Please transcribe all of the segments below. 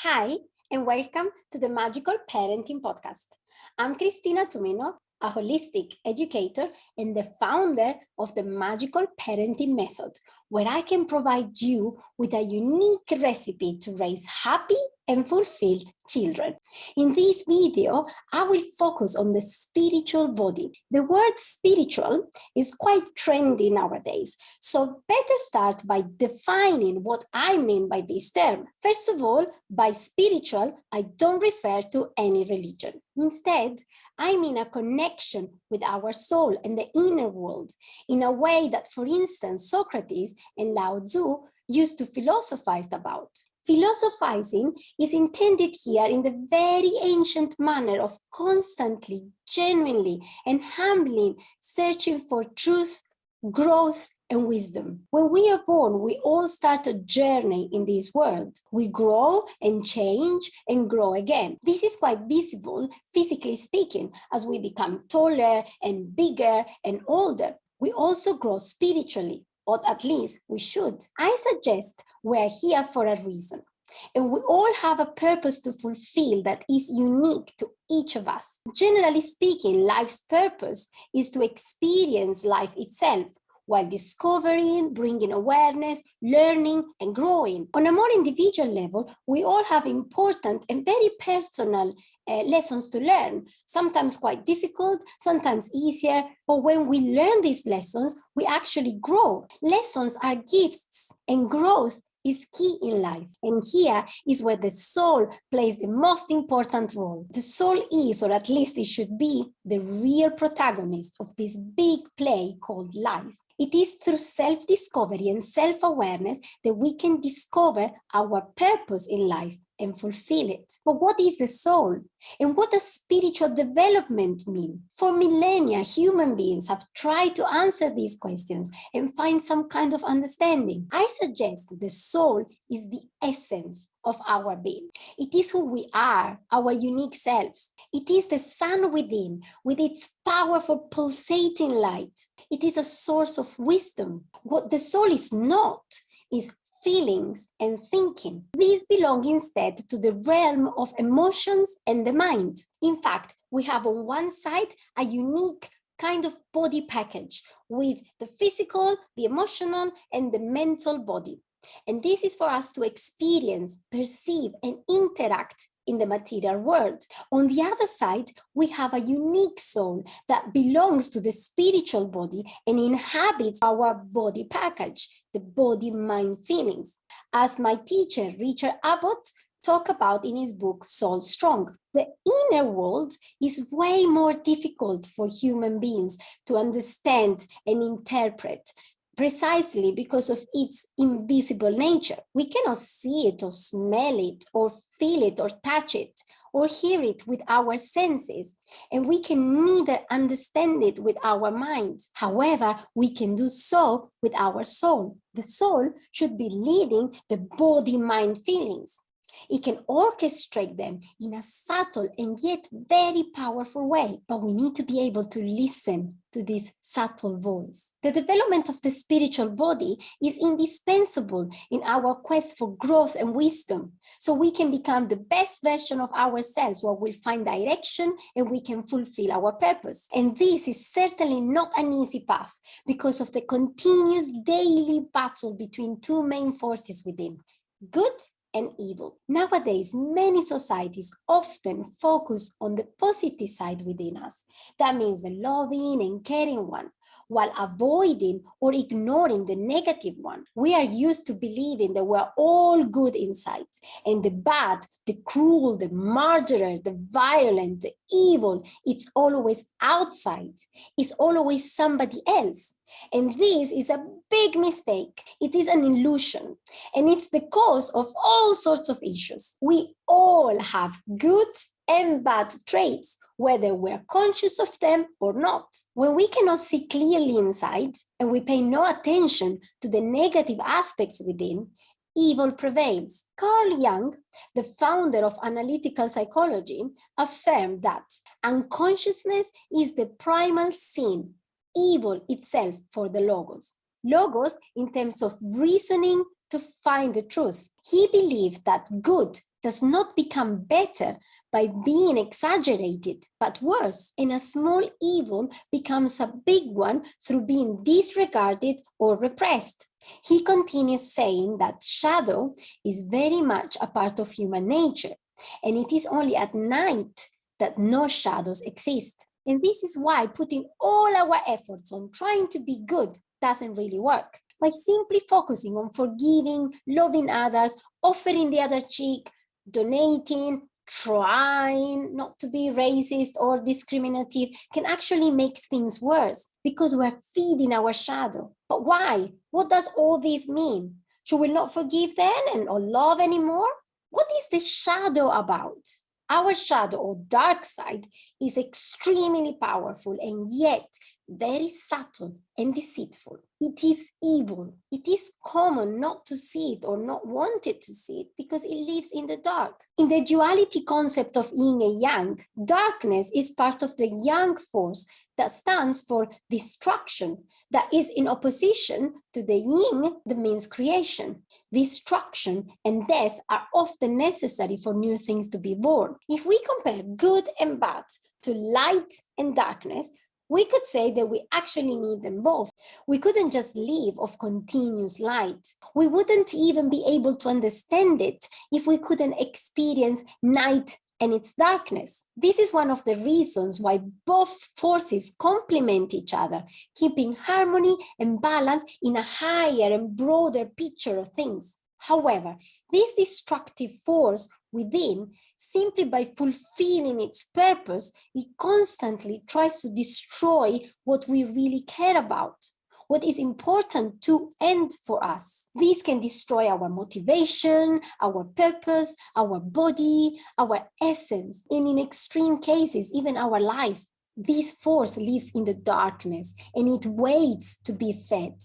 Hi, and welcome to the Magical Parenting Podcast. I'm Cristina Tumino, a holistic educator and the founder of the Magical Parenting Method, where I can provide you with a unique recipe to raise happy and fulfilled children. In this video, I will focus on the spiritual body. The word spiritual is quite trendy nowadays, so better start by defining what I mean by this term. First of all, by spiritual, I don't refer to any religion. Instead, I mean a connection with our soul and the inner world in a way that, for instance, Socrates and Lao Tzu used to philosophize about. Philosophizing is intended here in the very ancient manner of constantly, genuinely, and humbly searching for truth, growth, and wisdom. When we are born, we all start a journey in this world. We grow and change and grow again. This is quite visible, physically speaking, as we become taller and bigger and older. We also grow spiritually, or at least we should. I suggest we're here for a reason. And we all have a purpose to fulfill that is unique to each of us. Generally speaking, life's purpose is to experience life itself, while discovering, bringing awareness, learning, and growing. On a more individual level, we all have important and very personal lessons to learn, sometimes quite difficult, sometimes easier, but when we learn these lessons, we actually grow. Lessons are gifts, and growth is key in life. And here is where the soul plays the most important role. The soul is, or at least it should be, the real protagonist of this big play called life. It is through self-discovery and self-awareness that we can discover our purpose in life and fulfill it. But what is the soul? And what does spiritual development mean? For millennia, human beings have tried to answer these questions and find some kind of understanding. I suggest the soul is the essence of our being. It is who we are, our unique selves. It is the sun within, with its powerful pulsating light. It is a source of wisdom. What the soul is not is feelings and thinking. These belong instead to the realm of emotions and the mind. In fact, we have on one side a unique kind of body package with the physical, the emotional, and the mental body. And this is for us to experience, perceive, and interact in the material world. On the other side, we have a unique soul that belongs to the spiritual body and inhabits our body package, the body, mind, feelings. As my teacher, Richard Abbott, talked about in his book, Soul Strong. The inner world is way more difficult for human beings to understand and interpret, precisely because of its invisible nature. We cannot see it or smell it or feel it or touch it or hear it with our senses, and we can neither understand it with our minds. However, we can do so with our soul. The soul should be leading the body, mind, feelings. It can orchestrate them in a subtle and yet very powerful way, but we need to be able to listen to this subtle voice. The development of the spiritual body is indispensable in our quest for growth and wisdom, so we can become the best version of ourselves where we'll find direction and we can fulfill our purpose. And this is certainly not an easy path because of the continuous daily battle between two main forces within, good and evil. Nowadays, many societies often focus on the positive side within us. That means the loving and caring one, while avoiding or ignoring the negative one. We are used to believing that we're all good inside, and the bad, the cruel, the murderer, the violent, the evil, it's always outside. It's always somebody else. And this is a big mistake. It is an illusion, and it's the cause of all sorts of issues. We all have good and bad traits, whether we're conscious of them or not. When we cannot see clearly inside and we pay no attention to the negative aspects within, evil prevails. Carl Jung, the founder of analytical psychology, affirmed that unconsciousness is the primal sin, evil itself for the logos. Logos in terms of reasoning to find the truth. He believed that good does not become better by being exaggerated, but worse. And a small evil becomes a big one through being disregarded or repressed. He continues saying that shadow is very much a part of human nature, and it is only at night that no shadows exist. And this is why putting all our efforts on trying to be good doesn't really work. By simply focusing on forgiving, loving others, offering the other cheek, donating, trying not to be racist or discriminative can actually make things worse because we're feeding our shadow. But why? What does all this mean? Should we not forgive then and or love anymore? What is the shadow about? Our shadow or dark side is extremely powerful and yet very subtle and deceitful. It is evil. It is common not to see it or not wanted to see it because it lives in the dark. In the duality concept of yin and yang, darkness is part of the yang force that stands for destruction, that is in opposition to the yin that means creation. Destruction and death are often necessary for new things to be born. If we compare good and bad to light and darkness, we could say that we actually need them both. We couldn't just live off continuous light. We wouldn't even be able to understand it if we couldn't experience night and its darkness. This is one of the reasons why both forces complement each other, keeping harmony and balance in a higher and broader picture of things. However, this destructive force within, simply by fulfilling its purpose, it constantly tries to destroy what we really care about, what is important to and for us. This can destroy our motivation, our purpose, our body, our essence, and in extreme cases, even our life. This force lives in the darkness and it waits to be fed.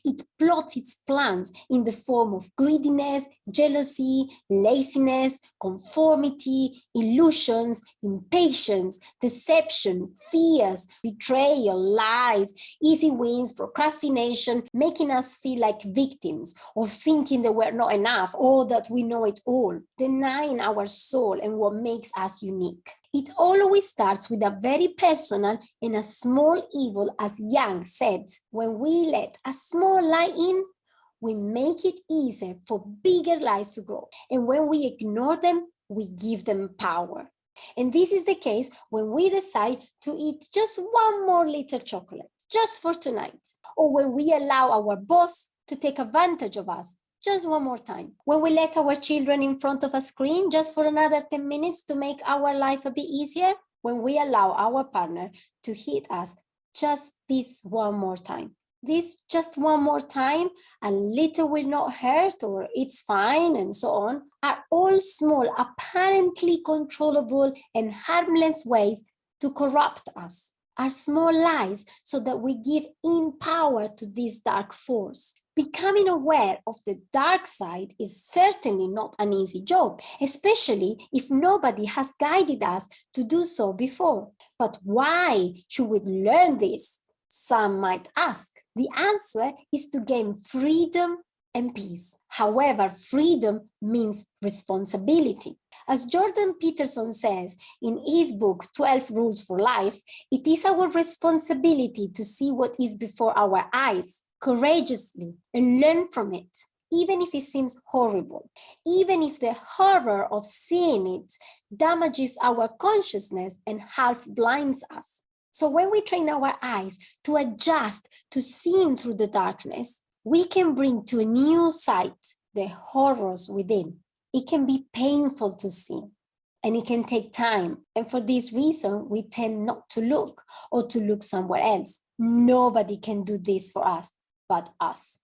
It plots its plans in the form of greediness, jealousy, laziness, conformity, illusions, impatience, deception, fears, betrayal, lies, easy wins, procrastination, making us feel like victims or thinking that we're not enough or that we know it all, denying our soul and what makes us unique. It always starts with a very personal and a small evil, as Jung said. When we let a small lie in, we make it easier for bigger lies to grow. And when we ignore them, we give them power. And this is the case when we decide to eat just one more little chocolate, just for tonight. Or when we allow our boss to take advantage of us, just one more time. When we let our children in front of a screen just for another 10 minutes to make our life a bit easier. When we allow our partner to hit us just this one more time. This just one more time, a little will not hurt or it's fine and so on, are all small, apparently controllable and harmless ways to corrupt us. Are small lies so that we give in power to this dark force. Becoming aware of the dark side is certainly not an easy job, especially if nobody has guided us to do so before. But why should we learn this? Some might ask. The answer is to gain freedom and peace. However, freedom means responsibility. As Jordan Peterson says in his book, 12 Rules for Life, it is our responsibility to see what is before our eyes courageously and learn from it, even if it seems horrible, even if the horror of seeing it damages our consciousness and half blinds us. So when we train our eyes to adjust to seeing through the darkness, we can bring to a new sight the horrors within. It can be painful to see, and it can take time. And for this reason, we tend not to look or to look somewhere else. Nobody can do this for us but us.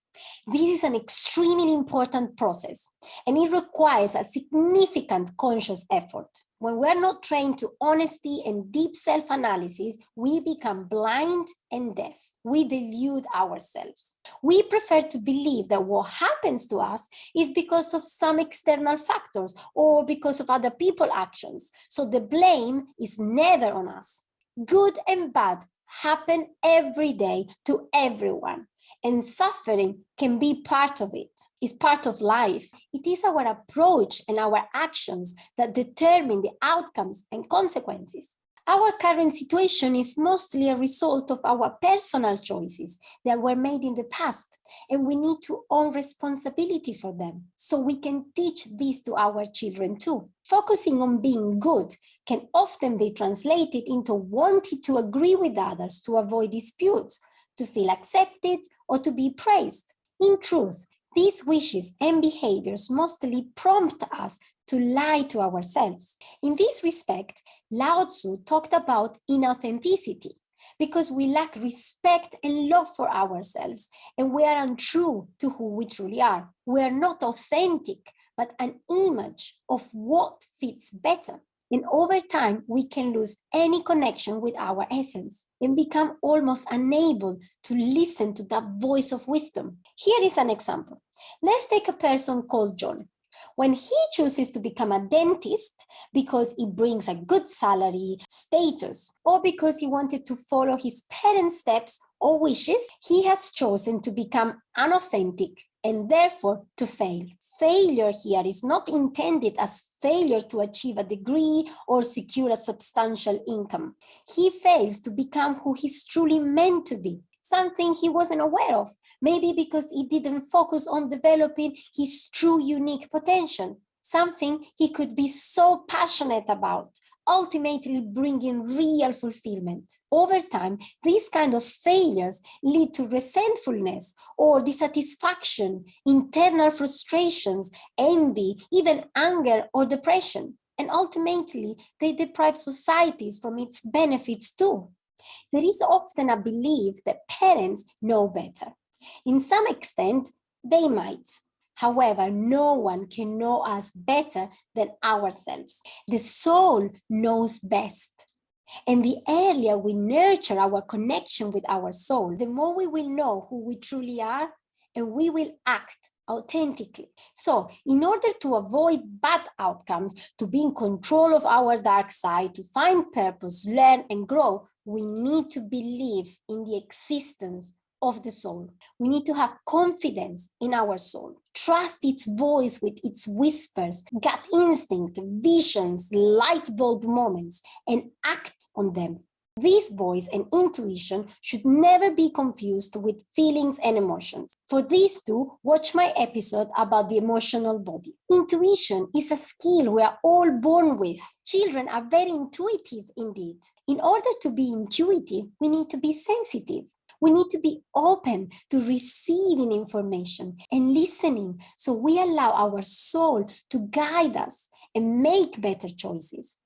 This is an extremely important process, and it requires a significant conscious effort. When we're not trained to honesty and deep self-analysis, we become blind and deaf. We delude ourselves. We prefer to believe that what happens to us is because of some external factors or because of other people's actions. So the blame is never on us. Good and bad happen every day to everyone. And suffering can be part of it. It's part of life. It is our approach and our actions that determine the outcomes and consequences. Our current situation is mostly a result of our personal choices that were made in the past, and we need to own responsibility for them so we can teach this to our children too. Focusing on being good can often be translated into wanting to agree with others to avoid disputes, to feel accepted, or to be praised. In truth, these wishes and behaviors mostly prompt us to lie to ourselves. In this respect, Lao Tzu talked about inauthenticity because we lack respect and love for ourselves and we are untrue to who we truly are. We are not authentic, but an image of what fits better. And over time, we can lose any connection with our essence and become almost unable to listen to that voice of wisdom. Here is an example. Let's take a person called John. When he chooses to become a dentist because it brings a good salary, status, or because he wanted to follow his parents' steps or wishes, he has chosen to become unauthentic and therefore to fail. Failure here is not intended as failure to achieve a degree or secure a substantial income. He fails to become who he's truly meant to be, something he wasn't aware of. Maybe because he didn't focus on developing his true unique potential, something he could be so passionate about, ultimately bringing real fulfillment. Over time, these kind of failures lead to resentfulness or dissatisfaction, internal frustrations, envy, even anger or depression. And ultimately, they deprive societies from its benefits too. There is often a belief that parents know better. In some extent, they might. However, no one can know us better than ourselves. The soul knows best. And the earlier we nurture our connection with our soul, the more we will know who we truly are and we will act authentically. So, in order to avoid bad outcomes, to be in control of our dark side, to find purpose, learn, and grow, we need to believe in the existence of the soul. We need to have confidence in our soul, trust its voice with its whispers, gut instinct, visions, light bulb moments, and act on them. This voice and intuition should never be confused with feelings and emotions. For these two, watch my episode about the emotional body. Intuition is a skill we are all born with. Children are very intuitive indeed. In order to be intuitive, we need to be sensitive. We need to be open to receiving information and listening so we allow our soul to guide us and make better choices.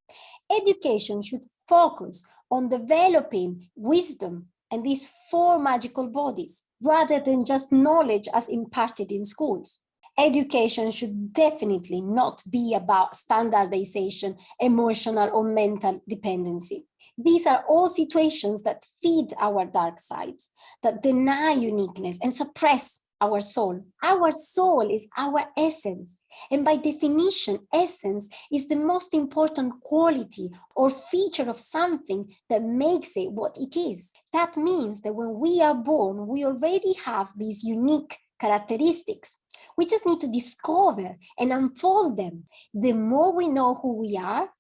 Education should focus on developing wisdom and these four magical bodies rather than just knowledge as imparted in schools. Education should definitely not be about standardization, emotional or mental dependency. These are all situations that feed our dark sides, that deny uniqueness and suppress our soul. Our soul is our essence. And by definition, essence is the most important quality or feature of something that makes it what it is. That means that when we are born, we already have these unique characteristics. We just need to discover and unfold them. The more we know who we are,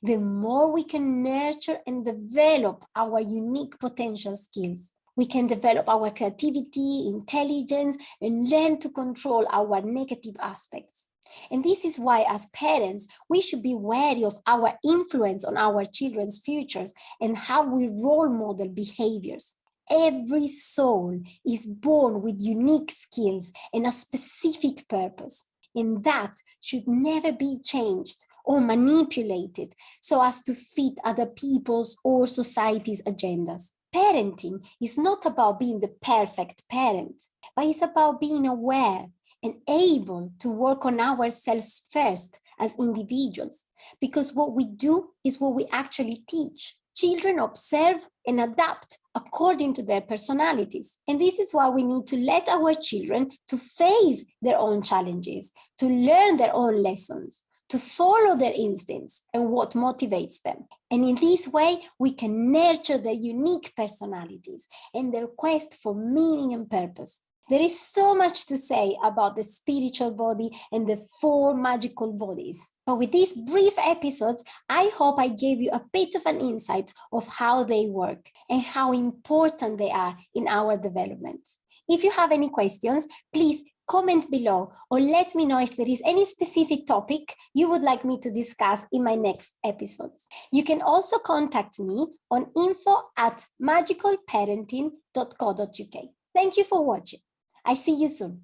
the more we can nurture and develop our unique potential skills. We can develop our creativity, intelligence, and learn to control our negative aspects. And this is why, as parents, we should be wary of our influence on our children's futures and how we role model behaviors. Every soul is born with unique skills and a specific purpose, and that should never be changed or manipulated so as to fit other people's or society's agendas. Parenting is not about being the perfect parent, but it's about being aware and able to work on ourselves first as individuals, because what we do is what we actually teach. Children observe and adapt according to their personalities. And this is why we need to let our children to face their own challenges, to learn their own lessons, to follow their instincts and what motivates them. And in this way, we can nurture their unique personalities and their quest for meaning and purpose. There is so much to say about the spiritual body and the 4 magical bodies. But with these brief episodes, I hope I gave you a bit of an insight of how they work and how important they are in our development. If you have any questions, please comment below or let me know if there is any specific topic you would like me to discuss in my next episodes. You can also contact me on info@magicalparenting.co.uk. Thank you for watching. I see you soon.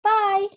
Bye.